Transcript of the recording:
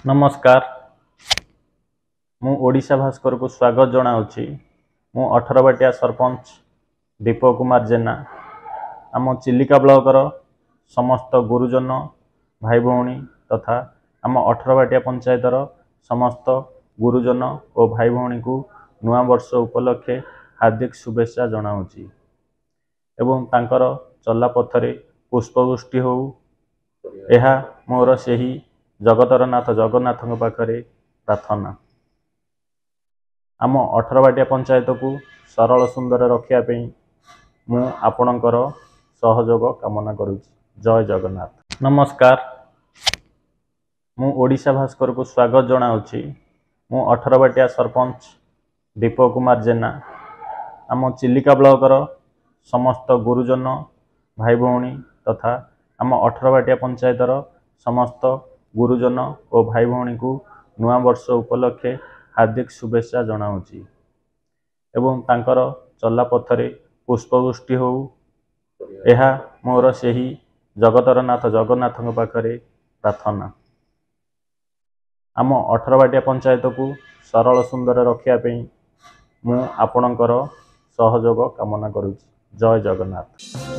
नमस्कार मु ओडिशा भास्कर को स्वागत जनाऊँगी। मु 18 बाटिया सरपंच दीपक कुमार जेना आम चिलिका ब्लॉकर समस्त गुरुजन भाई भौणी तथा आम 18 बाटिया पंचायतर समस्त गुरुजन और भाई भौणी को नुआ वर्ष उपलक्षे हार्दिक शुभेच्छा जनाऊँगी एवं तांकर चला पथरे पुष्पवृष्टि हो यह मोर सेही जगतर नाथ जगन्नाथ पाखरे प्रार्थना। आम 18 बाटिया पंचायत को सरल सुंदर रखापी मु आपणकर सहयोग कामना करुच्ची। जय जगन्नाथ। नमस्कार मु ओडिशा भास्कर को स्वागत जनाऊँगी। मु 18 बाटिया सरपंच दीपक कुमार जेना आम चिलिका ब्लॉकर समस्त गुरुजन भाई भौणी तथा आम 18 बाटिया पंचायतर समस्त गुरुजन और भाई भौणी को नुआ वर्ष उपलक्षे हार्दिक शुभेच्छा जनाऊँगी एवं तांकर चला पथरे पुष्पवृष्टि हो यह मोर सेही जगतर नाथ जगन्नाथ पाखरे प्रार्थना। आम 18 बाटिया पंचायत को सरल सुंदर रखापी मु आपणकर सहयोग कामना करुच्ची। जय जगन्नाथ।